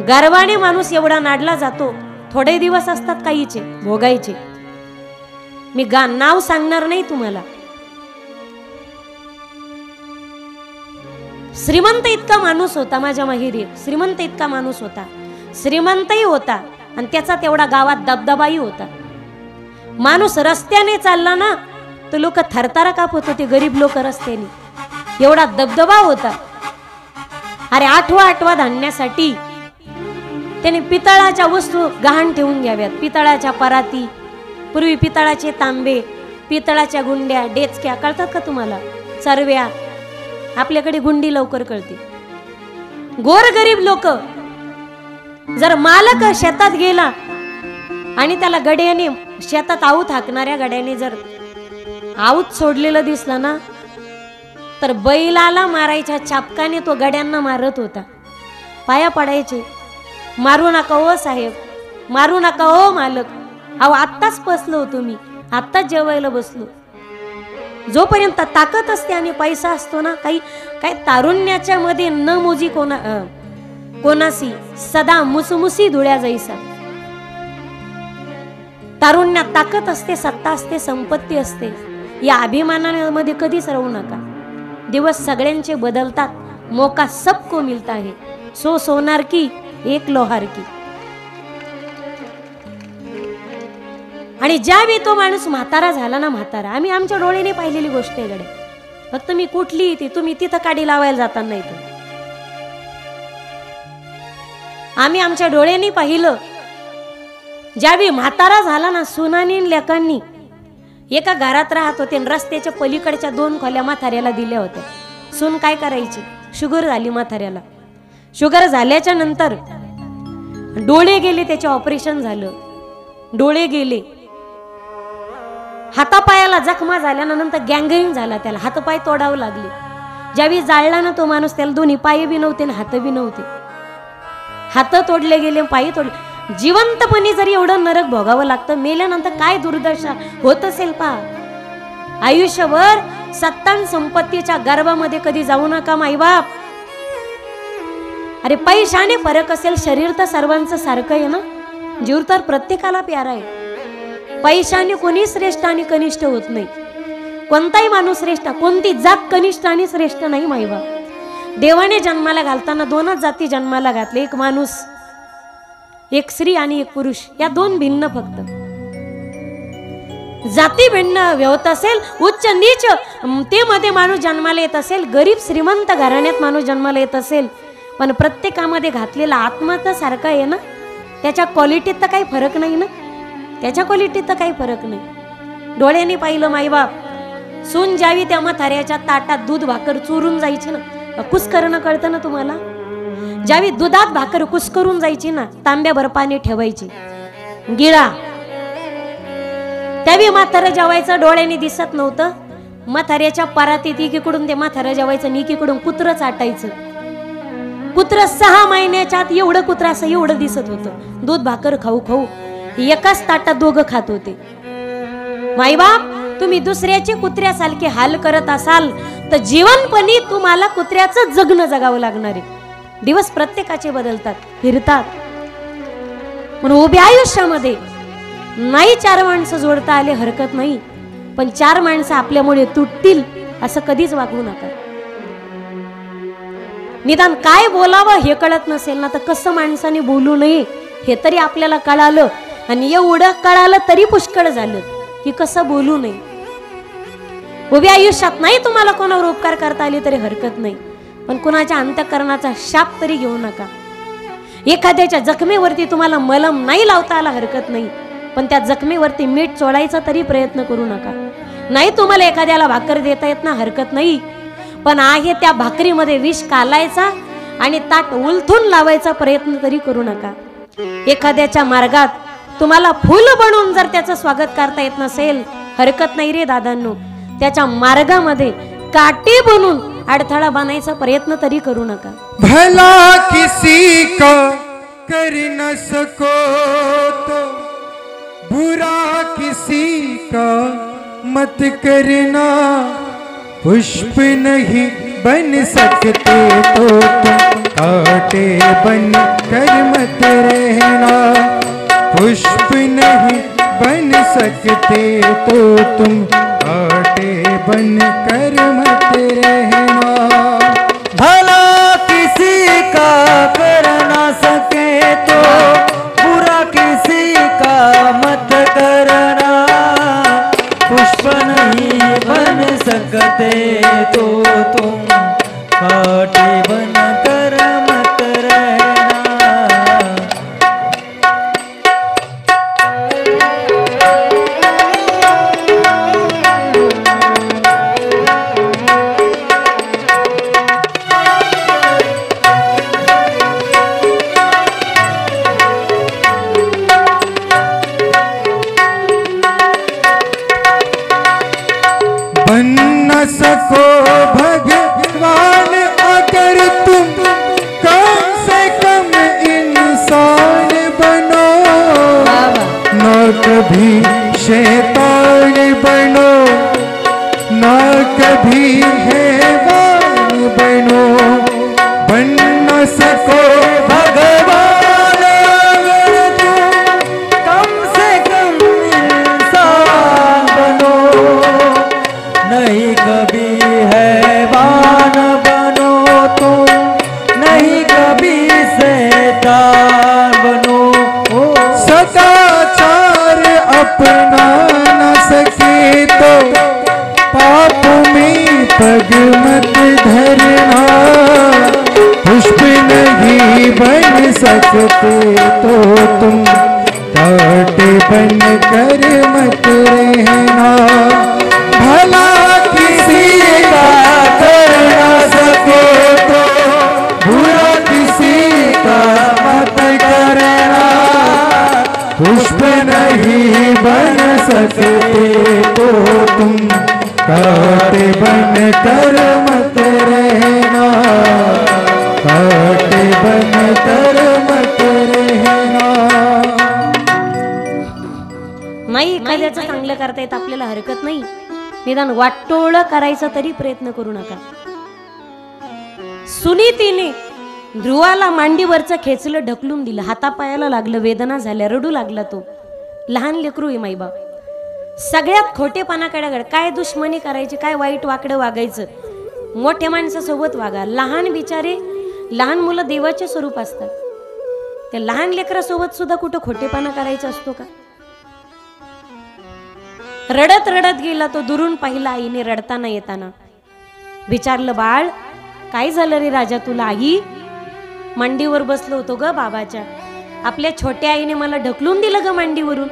गर्वाने माणूस एवढा नाडला जातो, थोडे दिवस असतात काहीचे भोगायचे. मी नाव सांगणार नाही तुम्हाला. श्रीमंत इतका माणूस होता माझ्या माहेरी, श्रीमंत इतका माणूस होता, श्रीमंतही होता आणि त्याचा तेवढा गावात दबदबाही होता. माणूस रस्त्याने चालला ना तर लोक थरथर कापत होते, गरीब लोक रस्त्याने, एवढा दबदबा होता. अरे आठवा धान्यासाठी त्याने पितळाच्या वस्तू गहाण ठेवून घ्याव्यात. पितळाच्या पराती, पूर्वी पितळाचे तांबे, पितळाच्या गुंड्या, डेचक्या, कळतात का तुम्हाला? चरव्या. आपल्याकडे गुंडी लवकर कळते. गोरगरीब लोक, जर मालक शेतात गेला आणि त्याला गड्याने, शेतात आऊत हाकणाऱ्या गड्याने जर आऊत सोडलेलं दिसलं ना तर बैलाला मारायच्या चापकाने तो गड्यांना मारत होता. पाया पडायचे, मारू नका हो साहेब, मारू नका हो मालक. अहो आत्ताच बसलो होतो मी, आत्ताच जेवायला बसलो. जोपर्यंत ताकद असते आणि पैसा असतो ना, काही तारुण्याच्या मध्ये न मोजी कोणासी सदा मुसमुसी धुळ्या जैसा. तारुण्यात ताकद असते, सत्ता असते, संपत्ती असते. या अभिमानामध्ये कधीच राहू नका. दिवस सगळ्यांचे बदलतात. मौका सबको मिलता है, सो सोनार की एक लोहार की. आणि ज्यावेळी तो माणूस म्हातारा झाला ना, म्हातारा, आम्ही आमच्या डोळ्याने पाहिलेली गोष्ट आहे गडे. फक्त मी कुठली ती, तुम्ही तिथं काडी लावायला जाता नाही तर. आम्ही आमच्या डोळ्यांनी पाहिलं. ज्यावेळी म्हातारा झाला ना, सुनानी लेकांनी एका घरात राहत होते, रस्त्याच्या पलीकडच्या 2 खोल्या म्हाताऱ्याला दिल्या होत्या. सून काय करायची? शुगर झाली म्हाताऱ्याला. शुगर झाल्याच्या नंतर डोळे गेले, त्याचे ऑपरेशन झालं, डोळे गेले. हातापायाला जखमा झाल्यानंतर गँग्रीन झाला, त्याला हातपाय तोडावं लागले. ज्यावेळी जाळला ना तो माणूस, त्याला दोन्ही पाय बी नव्हते आणि हात बी नव्हते. हात तोडले गेले, पाय तोडले. जिवंतपणी जरी एवढं नरक भोगावं लागतं, मेल्यानंतर काय दुर्दशा होत असेल पहा. आयुष्यभर सत्ता संपत्तीच्या गर्भामध्ये कधी जाऊ नका माईबाप. अरे पैशाने फरक असेल, शरीर तर सर्वांचं सारखं आहे ना. जीव तर प्रत्येकाला प्यारा आहे. पैशाने कोणी श्रेष्ठ आणि कनिष्ठ होत नाही. कोणताही माणूस श्रेष्ठ, कोणती जात कनिष्ठ आणि श्रेष्ठ नाही माईबाप. देवाने जन्माला घालताना 2च जाती जन्माला घातले, एक माणूस, एक स्त्री आणि एक पुरुष. या 2 भिन्न फक्त. जाती भिन्न होत असेल, उच्च नीच ते मध्ये माणूस जन्माला येत असेल, गरीब श्रीमंत घराण्यात माणूस जन्माला येत असेल, पण प्रत्येकामध्ये घातलेला आत्मा तर सारखा आहे ना. त्याच्या क्वालिटीत तर काही फरक नाही ना, त्याच्या क्वालिटीत तर काही फरक नाही. डोळ्यांनी पाहिलं माईबाप. सून ज्यावी त्या म्हाताऱ्याच्या ताटात दूध भाकर चुरून जायची ना, कुस करणं कळतं ना तुम्हाला. ज्यावी दुधात भाकर कुस करून जायची ना, तांब्याभर पाणी ठेवायची, गिळा. त्यावेळी म्हातारा जेवायचं, डोळ्यांनी दिसत नव्हतं. म्हाताऱ्याच्या परातीत एकीकडून ते म्हातारा जेवायचं आणि एकीकडून कुत्रं चाटायचं. कुत्र 6 महिन्याच्या आत एवढं कुत्र असं एवढं दिसत होतं. दूध भाकर खाऊ खाऊ एकाच ताटात दोघं खात होते. माईबाप, तुम्ही दुसऱ्याचे कुत्र्यासारखे हाल करत असाल तर जीवनपणी तुम्हाला कुत्र्याचं जगणं जगावं लागणार आहे. दिवस प्रत्येकाचे बदलतात, फिरतात. म्हणून उभ्या आयुष्यामध्ये नाही 4 माणसं जोडता आले हरकत नाही, पण 4 माणसं आपल्यामुळे तुटतील असं कधीच वागू नका. निदान काय बोलावं हे कळत नसेल ना, तर कसं माणसाने बोलू नये हे तरी आपल्याला कळालं. आणि एवढं कळालं तरी पुष्कळ झालं की कसं बोलू नये. उभ्या आयुष्यात नाही तुम्हाला कोणावर उपकार करता आले तरी हरकत नाही, पण कुणाच्या अंतःकरणाचा शाप तरी घेऊ नका. एखाद्याच्या जखमेवरती तुम्हाला मलम नाही लावता आला हरकत नाही, पण त्या जखमेवरती मीठ चोळायचा तरी प्रयत्न करू नका. नाही तुम्हाला एखाद्याला भाकर देता येत ना, हरकत नाही, पण आहे त्या भाकरीमध्ये विष कालायचा आणि ताट उलथून लावायचा प्रयत्न तरी करू नका. एखाद्याच्या मार्गात तुम्हाला फूल बनवून जर त्याचं स्वागत करता येत नसेल, हरकत नाही रे दादांनो, त्याच्या मार्गामध्ये काटे बनून अडथळा बनायचा प्रयत्न तरी करू नका. भला किसी का कर न सको तो बुरा किसी का मत करना. पुष्प नहीं बन सकते तो तुम कांटे बन कर मत रहना। पुष्प नहीं बन सकते तो तुम कांटे बन कर मत रहना। भला किसी का कर ना सके तो बुरा किसी का मत करना। पुष्प नहीं बन सकते तो तुम कांटे बन कर मत रहना। बन न सको भगवान अगर तुम कम से कम इंसान बनो। न कभी शैतान बनो, न कभी हैवान बनो। बन न सको भगवान अगर तुम कम से कम इंसान बनो। नहीं कभी हैवान बनो तुम, नहीं कभी शैतान बनो। सदाचार अपना न सके तो पाप में पग मत धरना। पुष्प नहीं बन सकते तो तुम कांटे बन कर मत रहना। भला किसी का कर न सके तो बुरा किसी का मत करना। पुष्प नहीं बन सकते तो तुम कांटे बन कर मत रहना। कांटे बन कर मत रहना। नाही एखाद्याचं चांगलं करता येत आपल्याला हरकत नाही, निदान वाटोळं करायचा तरी प्रयत्न करू नका. सुनीतीने ध्रुवाला मांडीवरचं खेचलं, ढकलून दिलं, हातापायाला लागलं, वेदना झाल्या, रडू लागला तो. लहान लेकरू आहे माईबाप. सगळ्यात खोटेपणाकडे गड, काय दुश्मनी करायची, काय वाईट वाकडं वागायचं, मोठ्या माणसासोबत वागा. लहान बिचारे, लहान मुलं देवाचे स्वरूप असतात. त्या लहान लेकरासोबत सुद्धा कुठं खोटेपणा करायचा असतो का? रडत रडत गेला तो. दुरून पाहिला आईने रडताना येताना. विचारलं, बाळ काय झालं रे राजा तुला? आई मांडीवर बसलो होतो ग बाबाच्या, आपल्या छोट्या आईने मला ढकलून दिलं ग मांडीवरून.